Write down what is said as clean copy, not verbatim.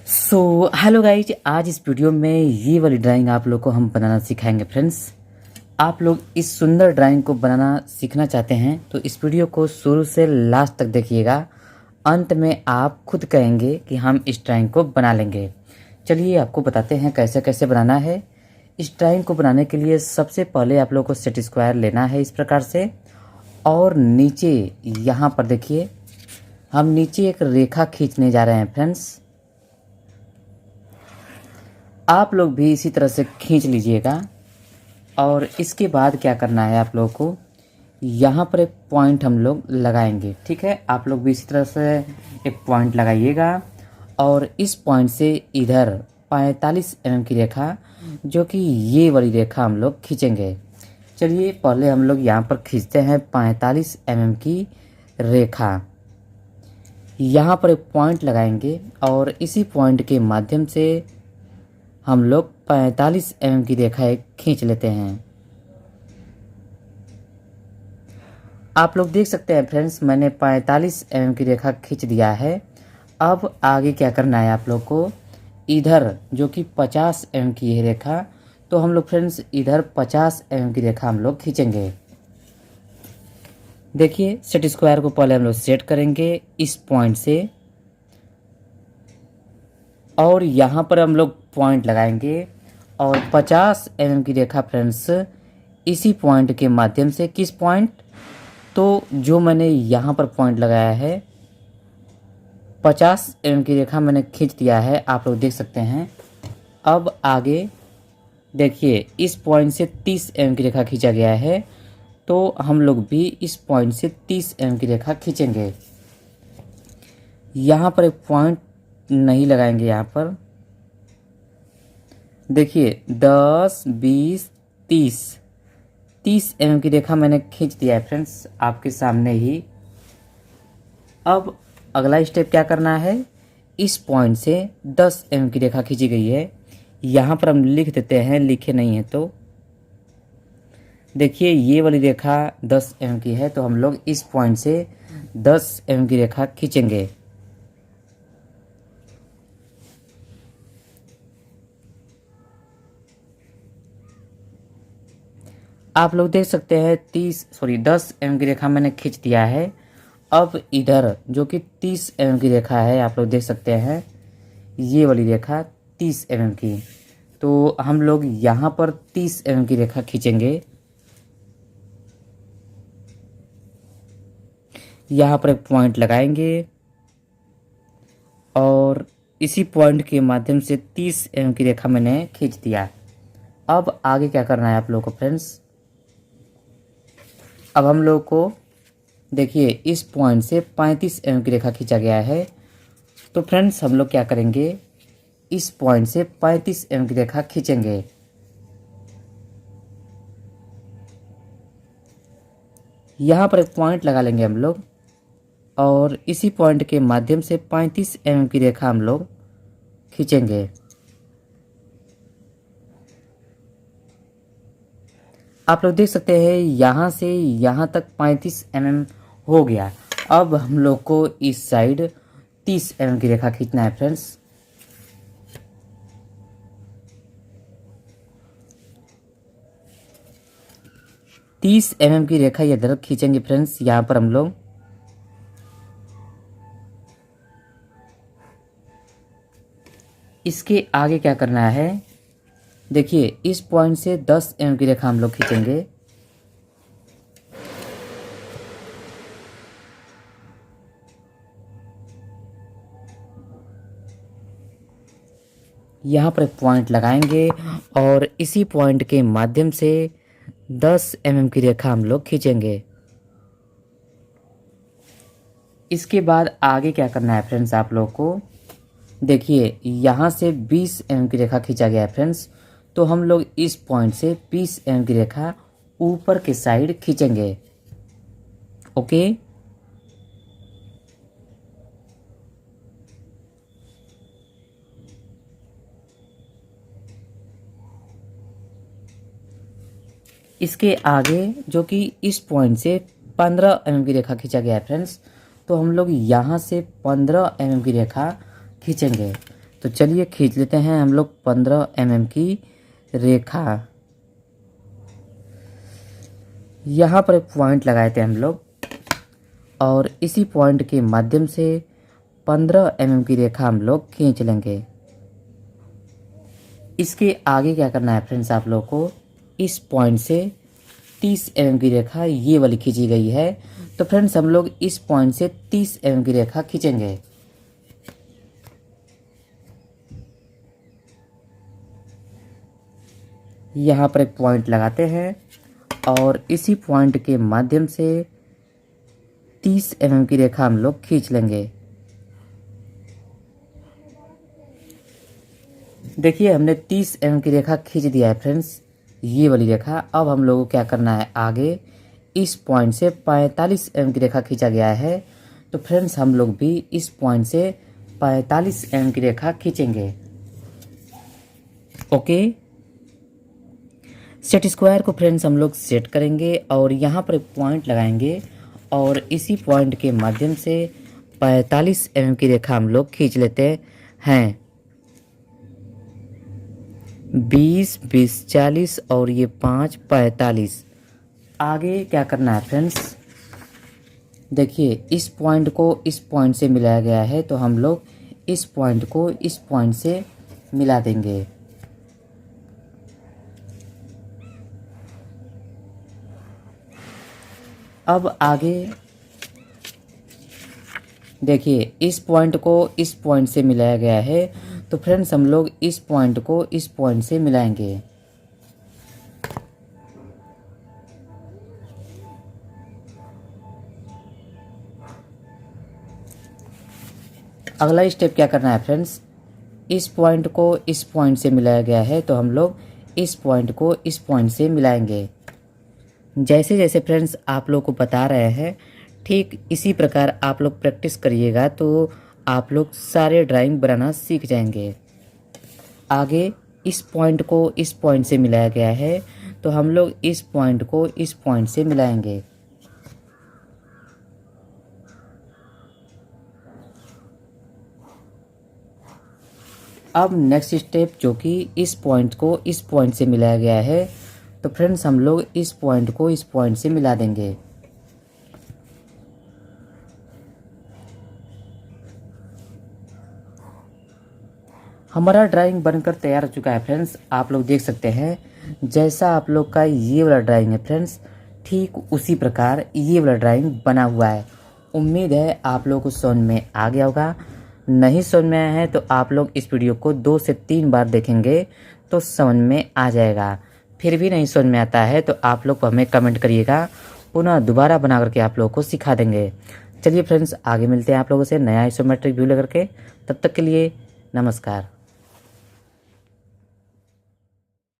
Hello guys, आज इस video में ये वाली ड्राइंग आप लोग को हम बनाना सिखाएंगे फ्रेंड्स। आप लोग इस सुंदर ड्राइंग को बनाना सीखना चाहते हैं तो इस वीडियो को शुरू से लास्ट तक देखिएगा। अंत में आप खुद कहेंगे कि हम इस ड्राइंग को बना लेंगे। चलिए आपको बताते हैं कैसे कैसे बनाना है। इस ड्राइंग को बनाने के लिए सबसे पहले आप लोग को सेट स्क्वायर लेना है इस प्रकार से, और नीचे यहाँ पर देखिए हम नीचे एक रेखा खींचने जा रहे हैं फ्रेंड्स। आप लोग भी इसी तरह से खींच लीजिएगा। और इसके बाद क्या करना है, आप लोगों को यहाँ पर एक पॉइंट हम लोग लगाएंगे। ठीक है, आप लोग भी इसी तरह से एक पॉइंट लगाइएगा और इस पॉइंट से इधर 45 mm की रेखा, जो कि ये वाली रेखा हम लोग खींचेंगे। चलिए पहले हम लोग यहाँ पर खींचते हैं 45 mm की रेखा। यहाँ पर एक पॉइंट लगाएंगे और इसी पॉइंट के माध्यम से हम लोग 45 mm की रेखा एक खींच लेते हैं। आप लोग देख सकते हैं फ्रेंड्स, मैंने 45 mm की रेखा खींच दिया है। अब आगे क्या करना है आप लोग को, इधर जो कि 50 mm की है रेखा, तो हम लोग फ्रेंड्स इधर 50 mm की रेखा हम लोग खींचेंगे। देखिए सेट स्क्वायर को पहले हम लोग सेट करेंगे इस पॉइंट से, और यहाँ पर हम लोग पॉइंट लगाएंगे और 50 mm की रेखा फ्रेंड्स इसी पॉइंट के माध्यम से, किस पॉइंट, तो जो मैंने यहाँ पर पॉइंट लगाया है 50 mm की रेखा मैंने खींच दिया है, आप लोग देख सकते हैं। अब आगे देखिए इस पॉइंट से 30 mm की रेखा खींचा गया है, तो हम लोग भी इस पॉइंट से 30 mm की रेखा खींचेंगे। यहाँ पर एक पॉइंट नहीं लगाएंगे। यहाँ पर देखिए 10, 20, 30 mm की रेखा मैंने खींच दिया है फ्रेंड्स आपके सामने ही। अब अगला स्टेप क्या करना है, इस पॉइंट से 10 mm की रेखा खींची गई है। यहाँ पर हम लिख देते हैं, लिखे नहीं है तो देखिए ये वाली रेखा 10 mm की है, तो हम लोग इस पॉइंट से 10 mm की रेखा खींचेंगे। आप लोग देख सकते हैं 10 mm की रेखा मैंने खींच दिया है। अब इधर जो कि 30 mm की रेखा है, आप लोग देख सकते हैं ये वाली रेखा 30 mm की, तो हम लोग यहाँ पर 30 mm की रेखा खींचेंगे। यहाँ पर एक पॉइंट लगाएंगे और इसी पॉइंट के माध्यम से 30 mm की रेखा मैंने खींच दिया। अब आगे क्या करना है आप लोगों को फ्रेंड्स, अब हम लोग को देखिए इस पॉइंट से 35 mm की रेखा खींचा गया है, तो फ्रेंड्स हम लोग क्या करेंगे, इस पॉइंट से 35 mm की रेखा खींचेंगे। यहाँ पर एक पॉइंट लगा लेंगे हम लोग और इसी पॉइंट के माध्यम से 35 mm की रेखा हम लोग खींचेंगे। आप लोग देख सकते हैं यहाँ से यहाँ तक 35 mm हो गया। अब हम लोग को इस साइड 30 mm की रेखा खींचना है फ्रेंड्स। तीस mm की रेखा इधर खींचेंगे फ्रेंड्स। यहाँ पर हम लोग इसके आगे क्या करना है, देखिए इस पॉइंट से 10 mm की रेखा हम लोग खींचेंगे। यहाँ पर एक पॉइंट लगाएंगे और इसी पॉइंट के माध्यम से 10 mm की रेखा हम लोग खींचेंगे। इसके बाद आगे क्या करना है फ्रेंड्स, आप लोग को देखिए यहाँ से 20 mm की रेखा खींचा गया है फ्रेंड्स, तो हम लोग इस पॉइंट से 20 mm की रेखा ऊपर के साइड खींचेंगे। ओके, इसके आगे जो कि इस पॉइंट से 15 mm की रेखा खींचा गया है फ्रेंड्स, तो हम लोग यहाँ से 15 mm की रेखा खींचेंगे। तो चलिए खींच लेते हैं हम लोग 15 mm की रेखा। यहाँ पर एक पॉइंट लगाए थे हम लोग और इसी पॉइंट के माध्यम से 15 mm की रेखा हम लोग खींच लेंगे। इसके आगे क्या करना है फ्रेंड्स, आप लोग को इस पॉइंट से 30 mm की रेखा ये वाली खींची गई है। तो फ्रेंड्स हम लोग इस पॉइंट से 30 mm की रेखा खींचेंगे। यहाँ पर एक पॉइंट लगाते हैं और इसी पॉइंट के माध्यम से 30 mm की रेखा हम लोग खींच लेंगे। देखिए हमने 30 mm की रेखा खींच दिया है फ्रेंड्स, ये वाली रेखा। अब हम लोगों को क्या करना है, आगे इस पॉइंट से 45 mm की रेखा खींचा गया है। तो फ्रेंड्स हम लोग भी इस पॉइंट से 45 mm की रेखा खींचेंगे। ओके, सेट स्क्वायर को फ्रेंड्स हम लोग सेट करेंगे और यहाँ पर एक पॉइंट लगाएंगे और इसी पॉइंट के माध्यम से 45 mm की रेखा हम लोग खींच लेते हैं। 20, 20, 40 और ये 5, 45। आगे क्या करना है फ्रेंड्स, देखिए इस पॉइंट को इस पॉइंट से मिलाया गया है, तो हम लोग इस पॉइंट को इस पॉइंट से मिला देंगे। अब आगे देखिए इस पॉइंट को इस पॉइंट से मिलाया गया है, तो फ्रेंड्स हम लोग इस पॉइंट को इस पॉइंट से मिलाएंगे। अगला स्टेप क्या करना है फ्रेंड्स, इस पॉइंट को इस पॉइंट से मिलाया गया है, तो हम लोग इस पॉइंट को इस पॉइंट से मिलाएंगे। जैसे जैसे फ्रेंड्स आप लोग को बता रहे हैं, ठीक इसी प्रकार आप लोग प्रैक्टिस करिएगा तो आप लोग सारे ड्राइंग बनाना सीख जाएंगे। आगे इस पॉइंट को इस पॉइंट से मिलाया गया है, तो हम लोग इस पॉइंट को इस पॉइंट से मिलाएंगे। अब नेक्स्ट स्टेप जो कि इस पॉइंट को इस पॉइंट से मिलाया गया है, तो फ्रेंड्स हम लोग इस पॉइंट को इस पॉइंट से मिला देंगे। हमारा ड्राइंग बनकर तैयार हो चुका है फ्रेंड्स, आप लोग देख सकते हैं। जैसा आप लोग का ये वाला ड्राइंग है फ्रेंड्स, ठीक उसी प्रकार ये वाला ड्राइंग बना हुआ है। उम्मीद है आप लोगों को समझ में आ गया होगा। नहीं समझ में आया है तो आप लोग इस वीडियो को 2 से 3 बार देखेंगे तो समझ में आ जाएगा। फिर भी नहीं समझ में आता है तो आप लोग हमें कमेंट करिएगा, पुनः दोबारा बना करके आप लोगों को सिखा देंगे। चलिए फ्रेंड्स आगे मिलते हैं आप लोगों से नया आइसोमेट्रिक व्यू लेकर के। तब तक के लिए नमस्कार।